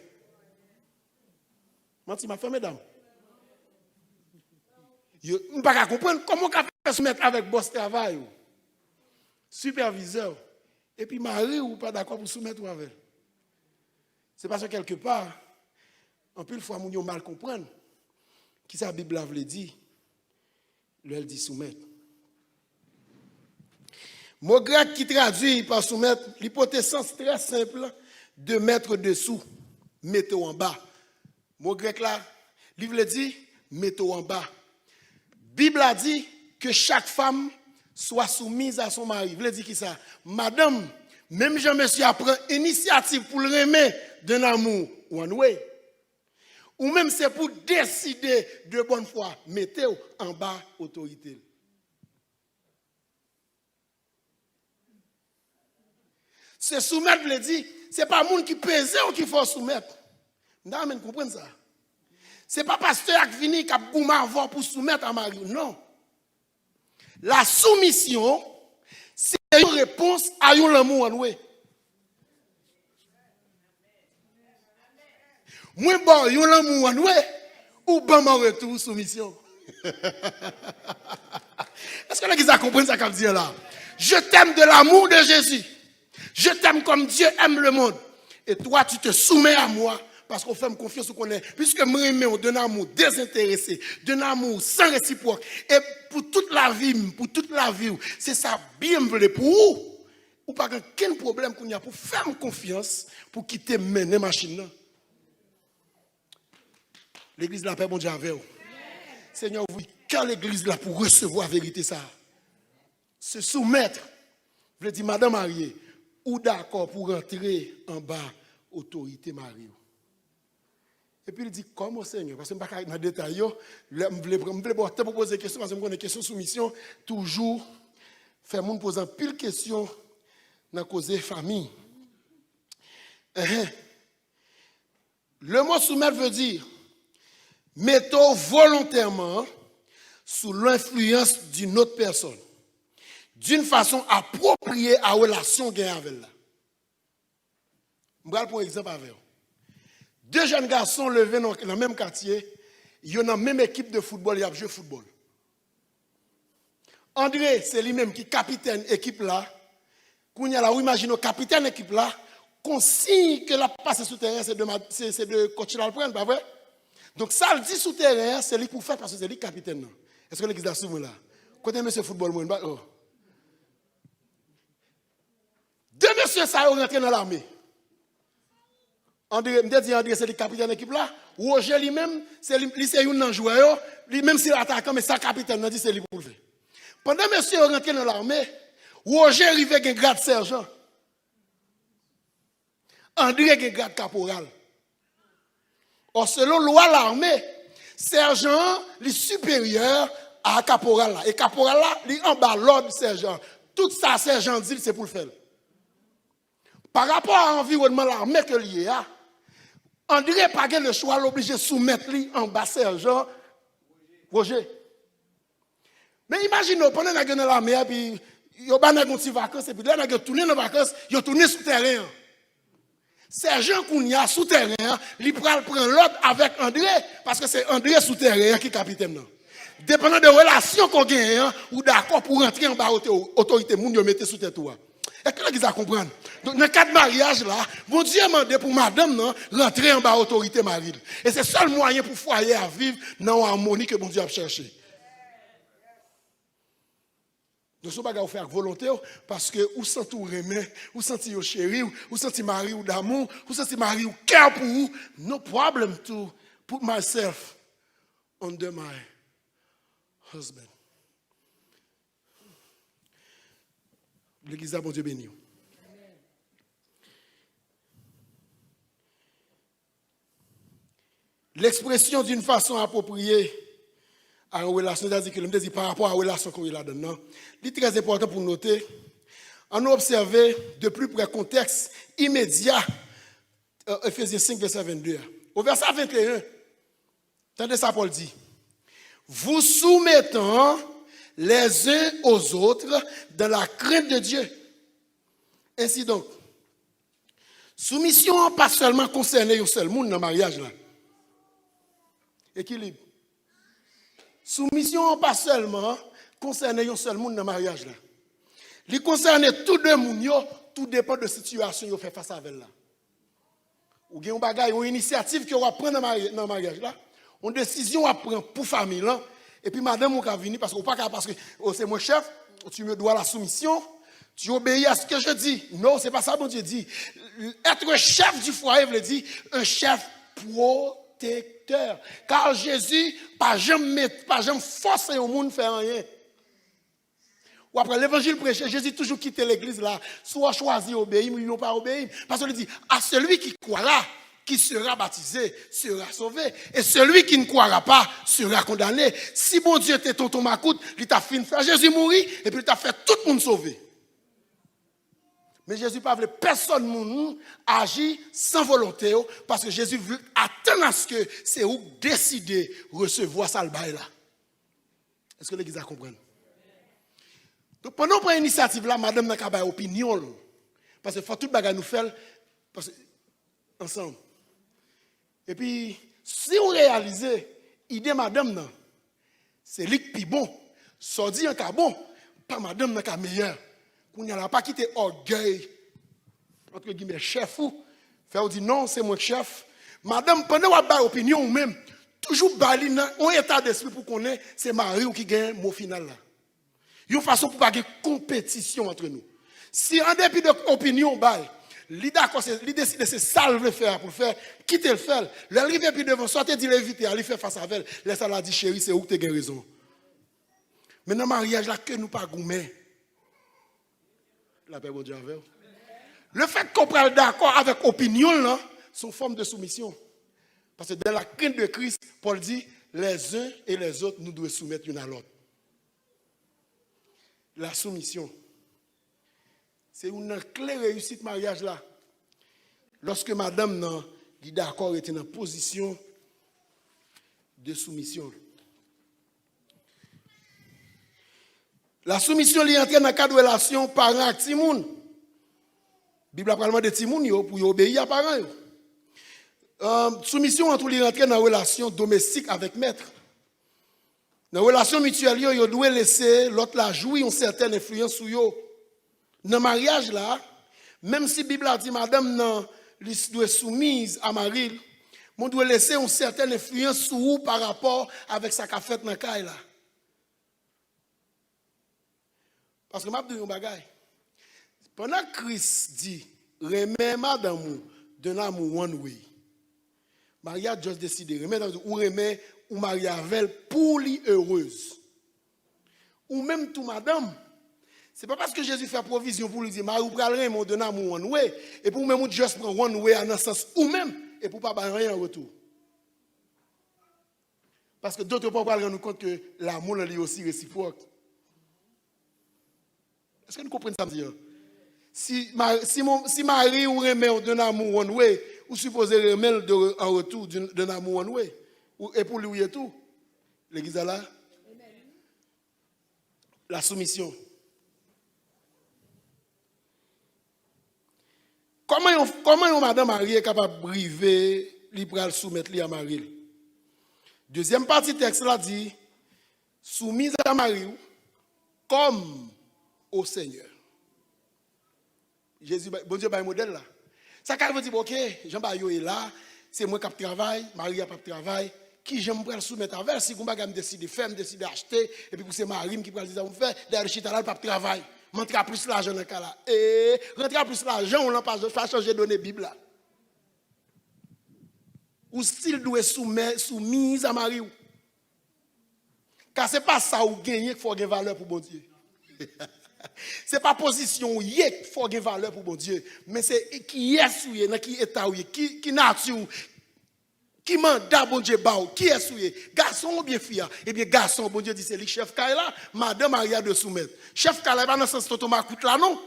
Menti ma femme mesdames. Yo pas comprendre comment on peut se mettre avec boss travail, superviseur, et puis mari ou pas d'accord pour soumettre avec. C'est parce que quelque part, en plus fois moun yo mal comprendre qui sa Bible veut dire. Elle dit soumettre. Mot grec qui traduit par soumettre, l'hypothèse très simple de mettre dessous, mettre en bas. Mot grec là, Bible dit, mettez-vous en bas. Bible a dit que chaque femme soit soumise à son mari. Vous dit qui ça? Madame, même Jean-Monsieur prend initiative pour le remettre d'un amour one way. Ou même c'est pour décider de bonne foi, mettez-vous en bas autorité. Se soumettre, vous dit, ce n'est pas le monde qui pèse ou qui faut soumettre. Non, mais vous comprenez ça? Ce n'est pas pasteur qui vient qui a boumé avant pour soumettre à Marie. Non. La soumission, c'est une réponse à un amour en ouais. Moi, bon, yon l'amour en ouais, ou bon, mon retour, soumission. Est-ce que vous comprenez ça comme dit là? Je t'aime de l'amour de Jésus. Je t'aime comme Dieu aime le monde. Et toi, tu te soumets à moi parce qu'on fait confiance au qu'on est. Puisque moi, on donne un amour désintéressé, d'un amour sans réciproque. Et pour toute la vie, c'est ça bien pour vous. Ou pas aucun problème qu'on y a pour faire confiance pour quitter mener machine là. L'église de la paix, bon Dieu, avec vous. Seigneur, vous, quand l'église là pour recevoir la vérité, ça, se soumettre, je veux dire, madame mariée, ou d'accord pour rentrer en bas, autorité mariée. Et puis il dit, comment Seigneur? Parce que je ne vais pas dans le détail, je voulais poser des questions, parce que je connais des questions de soumission, toujours, faire moun poser pile questions dans la cause famille. Le mot soumettre veut dire, mettons volontairement sous l'influence d'une autre personne, d'une façon appropriée à la relation qu'il y a avec elle. Je vais prendre un exemple avec vous. Deux jeunes garçons levés dans le même quartier, ils ont dans la même équipe de football, ils ont joué au football. André, c'est lui-même qui capitaine l'équipe là. Quand il y a là, imaginez, capitaine l'équipe là, consigne que la passe sous terrain, c'est de coach là le prendre, pas vrai? Donc ça, le dit sous terrain, c'est lui pour faire parce que c'est lui capitaine. Est-ce que l'église a souvent là? Quand il monsieur football, moi, oh. Deux messieurs, ça ont rentré dans l'armée. André, c'est le capitaine de l'équipe là. Roger lui-même, c'est un joueur. Lui-même, c'est l'attaquant, mais c'est le capitaine, c'est lui pour le faire. Pendant que monsieur est rentré dans l'armée, Roger arrive avec un grade sergent. André avec un grade caporal. Or, selon la loi de l'armée, sergent est supérieur à caporal là. Et caporal là, il est en bas l'ordre sergent. Tout ça, sergent dit, c'est pour le faire. Par rapport à l'environnement de l'armée que l'il y a, André n'a pas le choix, l'obligé de soumettre lui en bas sergent Roger. Mais imaginez, pendant que dans l'armée, puis il y a des vacances, et puis là, il a tourné dans les vacances, il a tourné sous terrain. Sergent Kounia, sous terrain, il prend l'ordre avec André, parce que c'est André sous terrain qui est capitaine. Dépendant des relations qu'on gagne, ou d'accord pour rentrer en bas autorité, moun yo mette sous terre toi. Est-ce que vous comprenez? Donc, dans le cas de mariage, là, mon Dieu a demandé pour madame, non, rentrer en bas autorité marine. Et c'est le seul moyen pour foyer à vivre dans l'harmonie que mon Dieu a cherché. Donc, ce n'est pas faire avec volonté, parce que vous sentez vous aimer, vous sentez vous chéri, vous sentez mari ou d'amour, vous sentez mari ou cœur pour vous. No problem to put myself under my husband. L'église a bon Dieu béni. L'expression d'une façon appropriée à une relation, c'est-à-dire que le dit par rapport à la relation qu'on a là-dedans, c'est très important pour noter. On a observé de plus près le contexte immédiat, Ephésiens 5, verset 22. Au verset 21, attendez ça, Paul dit, vous soumettant les uns aux autres dans la crainte de Dieu. Ainsi donc, soumission pas seulement concerner un seul monde dans le mariage là. Équilibre. Soumission pas seulement concerner un seul monde dans le mariage là. Il concerne tous deux monde, tout dépend de la situation que vous faites face à elle là. Ou bien un bagage, une initiative que vous prendre dans le mariage là, une décision à prendre pour la famille là. Et puis madame, on va venir parce que c'est mon chef, tu me dois la soumission, tu obéis à ce que je dis. Non, ce n'est pas ça, bon Dieu dit. Être chef du foyer veut dire un chef protecteur. protecteur. Car Jésus, pas jamais forcer au monde faire rien. Ou après l'évangile prêché, Jésus toujours quitté l'église là, soit choisi obéir, ou pas obéir. Parce qu'il dit, à celui qui croira, qui sera baptisé, sera sauvé. Et celui qui ne croira pas sera condamné. Si bon Dieu était tonton Macoute, il t'a fait faire Jésus mourir, et puis il t'a fait tout le monde sauver. Mais Jésus pas voulu personne moun agir sans volonté, parce que Jésus veut attendre à ce que c'est où décider recevoir ça le bail là. Est-ce que l'église a compris? Donc pendant qu'on prend l'initiative là, madame n'a pas opinion. Parce qu'il faut tout bagage nous faire ensemble. Et puis, si on réalise, l'idée madame nan, c'est lui qui est bon. Sordi en cas bon, pas madame nan ka meilleur. Qu'on n'y a pas quitté orgueil, entre guillemets, chef ou, faire dire non, c'est moi chef. Madame, pendant qu'on a opinion ou même, toujours bali nan, on état d'esprit pour qu'on ait, c'est Marie qui gagne le mot final là. Une façon pour pas de compétition entre nous. Si en dépit de l'opinion, l'idée décide de se salver faire pour faire, quitter le faire. L'arrivé puis devant, sortir de l'éviter, aller faire face à elle. Laisse la dit chérie, c'est où que tu as raison. Mais dans le mariage là, que nous pas gourmet. La paix bon Dieu avec vous. Le fait qu'on prenne d'accord avec l'opinion là, c'est une forme de soumission. Parce que dans la crainte de Christ, Paul dit, les uns et les autres, nous devons soumettre l'un à l'autre. La soumission. C'est une claire réussite mariage là. Lorsque madame dit d'accord était dans position de soumission. La soumission est entrée dans le cadre de relation parent avec Timoun. La Bible a parlé de Timoun pour obéir à parents. Soumission entre les rentrer dans la relation domestique avec maître. Dans la relation mutuelle, vous devez laisser l'autre la jouir une certaine influence sur vous. Dans le mariage, là, même si la Bible a dit madame doit soumise à Marie, on doit laisser une certaine influence sur vous par rapport avec sa fait dans le cas. Parce que je vais vous dire un bagage. Pendant que Christ dit, remets madame d'un amour one way, Maria a juste décidé, remets ou marier avec elle pour lui heureuse. Ou même tout madame, ce n'est pas parce que Jésus fait provision pour lui dire, Marie, vous prenez mon donner mon one way, et pour même juste prendre one way à un sens, ou même, et pour ne pas avoir rien en retour. Parce que d'autres ne peuvent pas rendre compte que l'amour est aussi réciproque. Est-ce que nous comprenons ça? Si Marie ou remet d'un amour one way, ou supposez remettre en retour d'un amour one way. Et pour lui et tout. L'église est là. La soumission. Comment une madame mariée est capable de briver, libre soumettre à Marie? Deuxième partie du texte là dit, soumise à Marie comme au Seigneur. Jésus, bon Dieu, un modèle là. Ça veut dire, ok, Jean-Bayo est là, c'est moi qui travaille, Marie n'a pas de travail. Qui j'aime pour soumettre avec, si vous me décidez de faire, me décider d'acheter, et puis c'est Marie qui va dire, vous faire, d'ailleurs, je suis là, pas de travail. Montrez plus l'argent dans le cas là. Et rentrez plus l'argent, on n'a pas changer de donner Bible là. Ou s'il doit soumise à Marie. Car ce n'est pas ça où gagner qu'il faut gagner valeur pour bon Dieu. Ce n'est pas position où il faut gagner valeur pour bon Dieu. Mais c'est qui est souillé, qui est état, qui nature, qui mandat bon Dieu bao, qui est souillé, garçon ou bien fille. Eh bien garçon, bon Dieu dit c'est le chef Kaila, madame Maria de soumettre. Chef Kaila pas dans le sens de Thomas coûte là non.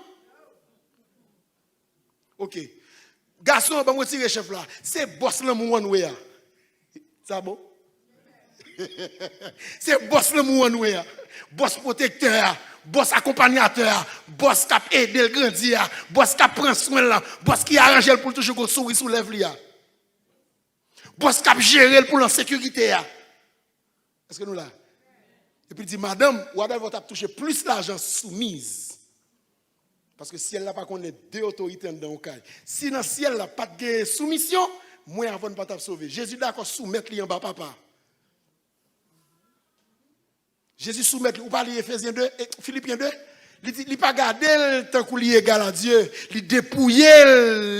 OK. Garçon, ben moi tirer chef là, c'est boss là mon one way. Ça bon? C'est boss là mon one way. Boss protecteur, boss accompagnateur, boss qui aide le grandir, boss qui prend soin là, boss qui arrange pour toujours sourire sous lèvres là. Boss qui gère pour la sécurité. Est-ce que nous là? Et puis il dit, madame, vous allez toucher plus l'argent soumise. Parce que si elle n'a pas connaît deux autorités dans le cas. Si dans le ciel n'a pas de soumission, moi avant de ne pas sauver. Jésus d'accord soumettre lui en bas papa. Jésus soumet, vous parlez Ephésiens 2, Philippiens 2, Il pas garder le temps qu'il est égal à Dieu. Il dépouiller,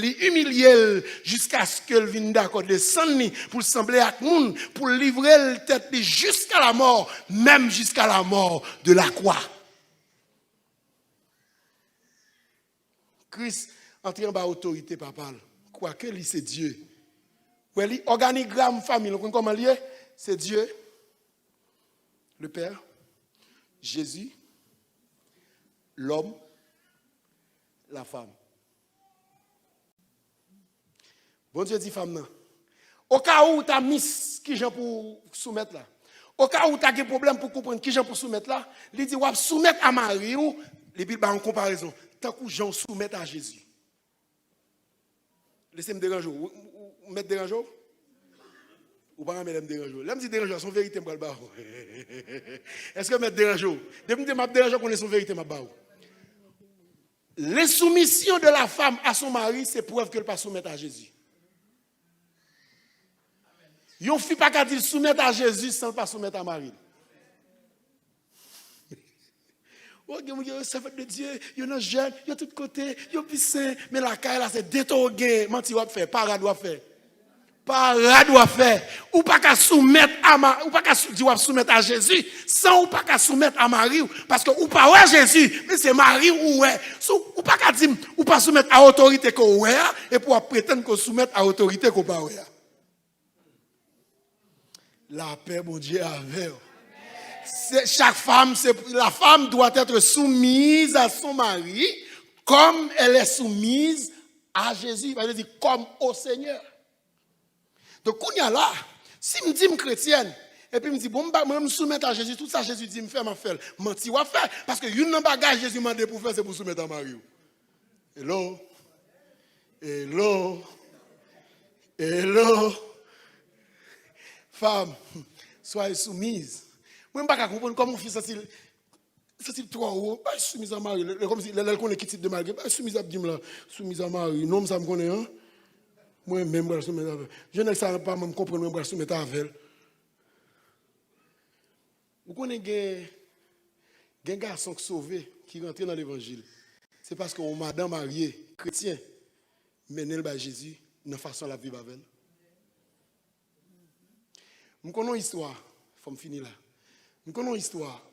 il humilier jusqu'à ce qu'il vienne d'accord descendre pour sembler à monde, pour livrer la tête jusqu'à la mort, même jusqu'à la mort de la croix. Christ entre en bas autorité papa. Quoi que lui c'est Dieu. Ouais, organigramme famille, comment lié? C'est Dieu, le Père, Jésus, l'homme, la femme. Bon Dieu dit femme non. Au cas où tu as mis qui gens pour soumettre là. Au cas où tu as des problèmes pour comprendre qui gens pour soumettre là, il dit ou soumettre à Marie ou les Bibles en comparaison. Tant que gens soumettent à Jésus. Laissez-moi déranger. Vous mettez déranger? Ou pas me déranger. Là me dit déranger, son vérité me ba. Est-ce que me déranger? Depuis que m'a déranger connaît son vérité m'a ba. Les soumissions de la femme à son mari, c'est preuve qu'elle pas soumettre à Jésus. Yon fi pas qu'à dire soumettre à Jésus sans pas soumettre à Marie. Oh, ça fait de Dieu, il y a un jeune, il y a tout côté, il y a piscin, mais la caille là c'est détorgué, menti doit faire, parade doit faire. Parade doit faire. Ou pas qu'à soumettre à ou pas qu'à soumettre à Jésus, sans ou pas qu'à soumettre à Marie, parce que ou pas ouais Jésus, mais c'est Marie ou ouais. Ou pas qu'à dire ou pas soumettre à autorité qu'on ouais et pour prétendre qu'on soumette à autorité qu'on pas ouais. La paix mon Dieu avec. Chaque femme, la femme doit être soumise à son mari comme elle est soumise à Jésus. Il veut dire comme au Seigneur. Donc, quand il y a là, si je me dis chrétienne, et puis je me dis, bon, je me soumettre à Jésus, tout ça, Jésus dit, me faire, ma faire. Menti, ou faire. Parce que une bagage Jésus m'a demandé pour faire, c'est pour soumettre à Marie. Hello. Hello. Hello. Femme, soyez soumise. Moi, je ne sais pas comprendre comment on fait ça. C'est trop haut. Je suis soumise à Marie. Comme si elle connaît qui type de Marie. Je suis soumise à Bdim, soumise à Marie. Non, ça me connaît. Hein? Moi-même, je suis soumise à elle. Je ne sais pas me comprendre, je suis soumise à elle. Vous connaissez un garçon qui sauvé, qui rentre dans l'évangile. C'est parce qu'on madame mariée, chrétien, menée par Jésus, de façon la vivre avec elle. Nous connaissons l'histoire. Il faut me finir là. Nous connaissons l'histoire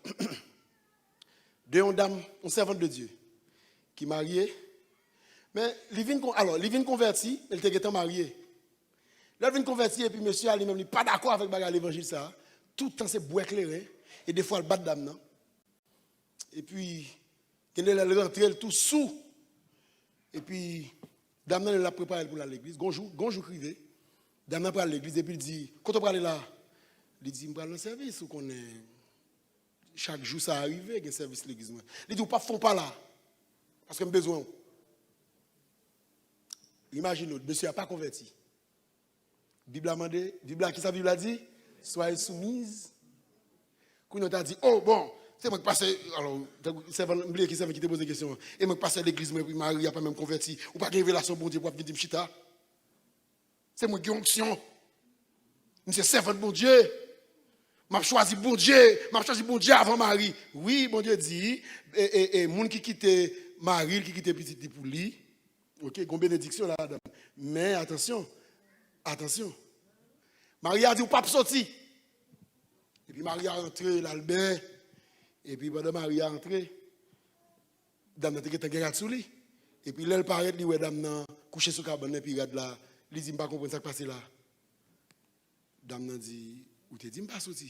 d'une dame, une servante de Dieu, qui est mariée. Mais il vient converti, elle était mariée. Là, il vient converti, et puis monsieur a lui-même, il n'est pas d'accord avec l'évangile. Ça. Tout le temps, c'est bois éclairé. Et des fois, elle bat dame. Non? Et puis, quand elle rentre, elle tout sous. Et puis, dame, elle l'a préparé pour l'église. Gonjou crivé. Dame, elle prend l'église, et puis il dit, quand on va aller là, il dit, je vais aller dans le service, ou qu'on est. Chaque jour, ça arrive, il y a un service de l'église. Il dit, pas font pas là. Parce que j'ai besoin. Imaginez, monsieur n'a pas converti. Bible a demandé, qui sa Bible a dit? Soyez soumise. Quand on a dit, oh bon, c'est moi qui passe, alors, c'est oublié qui te pose des questions. Et moi qui passe à l'église, moi, puis Marie n'a pas même converti. Ou pas de révélation pour Dieu pour venir chita. C'est moi qui ai onction. Je suis servant de bon Dieu. Je choisi bon Dieu avant Marie. Oui, bon Dieu dit, et monde qui quitte Marie, qui quitte petit pour lui, ok, une bénédiction là, madame. Mais attention. Marie a dit, ou pas sortir. Et puis Marie a rentré, l'Albert, et puis pendant Marie a rentré, dame n'a pas de sous lui. Et puis là, elle paraît, lui, dame n'a couché sur le cabane, et puis regarde là, il dit, je ne pas comprendre ce qui passe là. Dame n'a dit, ou te dit, je ne pas sortir.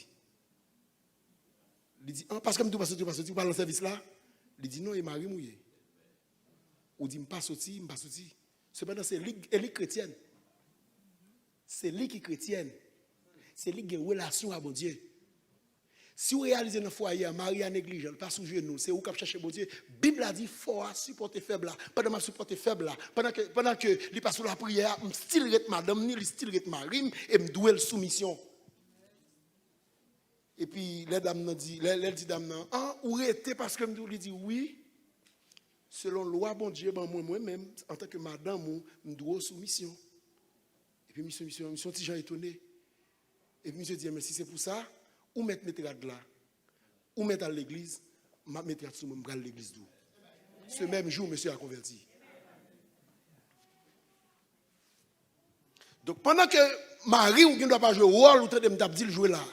Il dit, parce que je ne pas sortir, vous parlez dans le service là. Il dit, non, et Marie mouillé. Ou dit, je ne pas sortir. Cependant, c'est lui chrétienne. C'est lui qui est chrétienne. C'est lui qui a une relation avec bon Dieu. Si vous réalisez dans le foyer, Marie a négligé, pas sous genou, c'est où qu'on cherche bon Dieu. La Bible a dit, faut supporter faible là. Pendant que je supporte faible là, pendant que il passe sur la prière, je style madame, je style Marie, et je dois soumission. Et puis, les dames dit, ou était parce que je dit oui, selon la loi, bon Dieu, moi-même, en tant que madame, je dois soumission. Et puis, monsieur, petit Jean étonné. Et puis, monsieur dit, mais si c'est pour ça, ou mettre là, ou mettre à l'église, je vais mettre sur moi, l'église. Ce même jour, monsieur a converti. Donc pendant que Marie ou qui ne doit pas jouer rôle, ou train de me dire jouer là.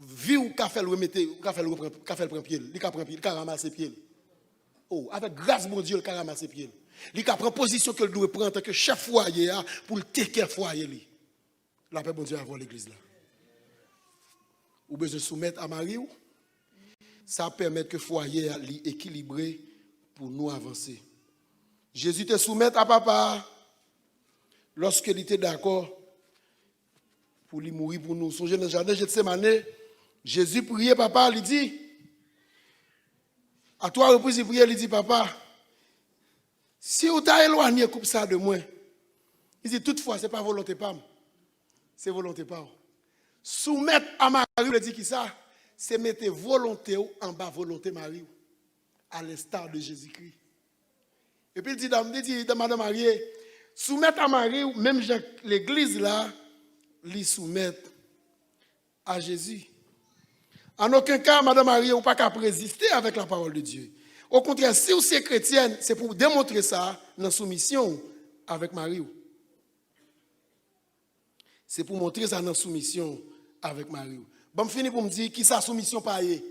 Vie ou qu'a fait le remettre, qu'a fait le prendre pied, il qu'a prendre pied, il qu'a ramasser pied. Oh, avec grâce mon Dieu, il qu'a ramasser pied. Il qu'a prend position que doit prendre en tant que chef foyer pour le take foyer li. La paix bon Dieu avant l'église là. Ou besoin soumettre à Marie ou ça permet que foyer li équilibré pour nous avancer. Jésus te soumettre à papa lorsque il était d'accord pour lui mourir pour nous. Songez dans le jardin de Gethsémane, Jésus priait papa, il dit, à 3 reprises il priait, il dit papa, si vous t'as éloigné comme ça de moi, il dit toutefois, ce n'est pas volonté pas, c'est volonté pas. Soumettre à Marie, il dit qui ça? C'est mettre volonté en bas volonté Marie, à l'instar de Jésus-Christ. Et puis il dit dans Madame Marie, soumettre à Marie, même l'église là, lui soumettre à Jésus. En aucun cas, Madame Marie, vous n'avez pas qu'à résister avec la parole de Dieu. Au contraire, si vous êtes chrétienne, c'est pour démontrer ça dans la soumission avec Marie. C'est pour montrer ça dans la soumission avec Marie. Bon, je finis pour me dire qui sa soumission paye.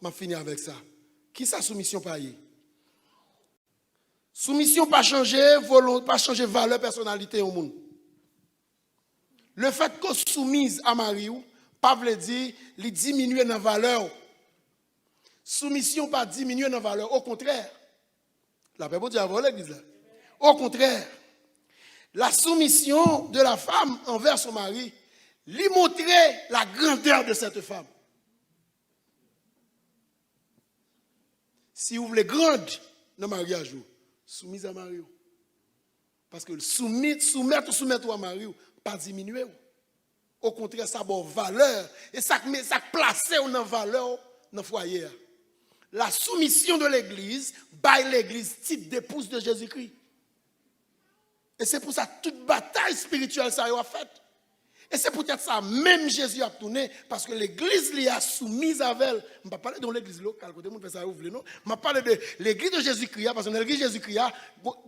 Je finis avec ça. Qui sa soumission paye? Soumission pas changer valeur, personnalité au monde. Le fait qu'on soumise à Marie, pas veut dire qu'il diminue dans la valeur. Soumission pas diminuer dans la valeur. Au contraire, la paix pour Dieu avant l'église là. Au contraire, la soumission de la femme envers son mari lui montrait la grandeur de cette femme. Si vous voulez grande dans le mariage, soumise à Marie. Parce que soumettre à Marie, pas diminuer. Au contraire, ça a une valeur. Et ça place dans valeur dans le foyer. La soumission de l'église, by l'église, type d'épouse de Jésus-Christ. Et c'est pour ça toute bataille spirituelle, ça a fait. Et c'est peut-être ça, même Jésus a tourné, parce que l'église l'y a soumise avec elle. Je ne vais pas parler de l'église locale, je vais parler de l'église de Jésus-Christ, parce que dans l'église de Jésus-Christ,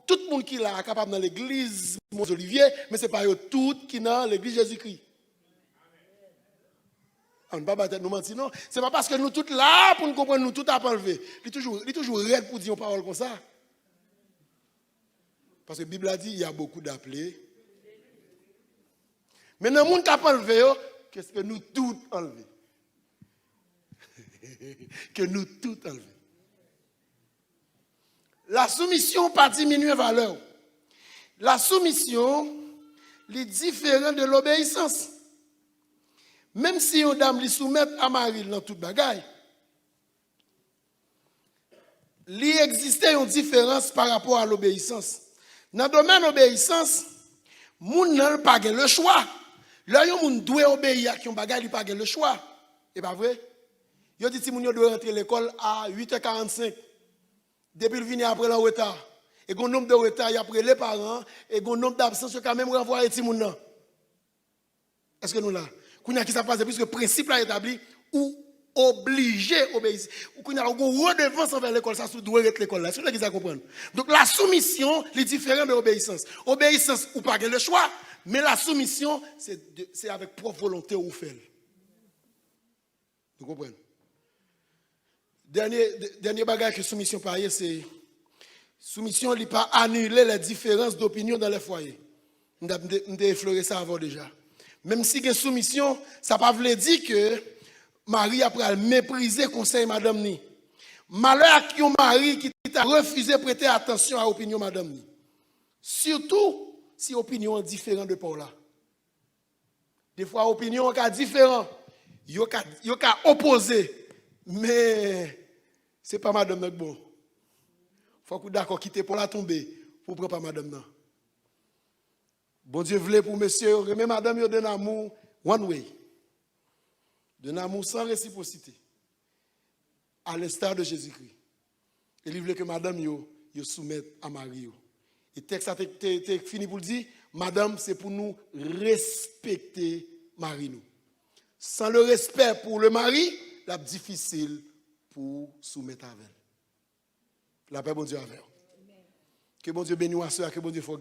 tout le monde qui est capable dans l'église Olivier, mais ce n'est pas tout qui est dans l'église de Jésus-Christ. On ne va pas nous mentir, non. Ce n'est pas parce que nous tous là pour nous comprendre, nous tout à enlever. Il est toujours raide pour dire une parole comme ça. Parce que la Bible a dit, il y a beaucoup d'appelés. Mais dans le monde qui a enlevé, qu'est-ce que nous tous enlever? Que nous tous enlever. La soumission pas diminuer valeur. La soumission est différente de l'obéissance. Même si une dame lui soumet à Marie dans toute bagaille, il existe une différence par rapport à l'obéissance. Dans le domaine de l'obéissance, moun n'a pas le choix. Là, moun doit obéir, qui ont bagaille, il pas le choix. C'est pas vrai? Yo dit si moun doit rentrer à l'école à 8h45. Depuis le venir après le retard. Et gon nombre de retard après les parents et gon nombre d'absences quand même renvoyer ti moun nan. Est-ce que nous là? Kounya qui ça passe puisque le principe là établi ou obligé obéir. Ou kounya une redevance envers l'école, ça doit être l'école là. C'est là qu'ils ça comprendre. Donc la soumission est différente de l'obéissance. Obéissance ou pas le choix, mais la soumission c'est avec propre volonté ou fait. Vous comprenez? Dernier bagage que soumission paye, c'est soumission n'est pas annuler les différences d'opinion dans les foyers. On a effleuré ça avant déjà. Même si il y a soumission, ça ne veut pas dire que Marie a mépriser conseil madame ni. Malheur à qui un mari qui a refusé de prêter attention à l'opinion madame ni. Surtout si l'opinion est différente de Paula. Des fois, l'opinion est différente. Il y a opposé. Mais ce n'est pas madame notre bon. Il faut que d'accord quitter pour la tomber pour prendre pas madame non. Bon Dieu voulait pour monsieur, remet madame yo d'un amour one way. D'un amour sans réciprocité. À l'instar de Jésus-Christ. Et il voulait que madame yo soumette à Marie. Et texte a fini pour le dire, madame, c'est pour nous respecter Marie nous. Sans le respect pour le mari, c'est difficile pour soumettre avec. La paix, bon Dieu, avec. Que bon Dieu bénisse à ceux, que bon Dieu fasse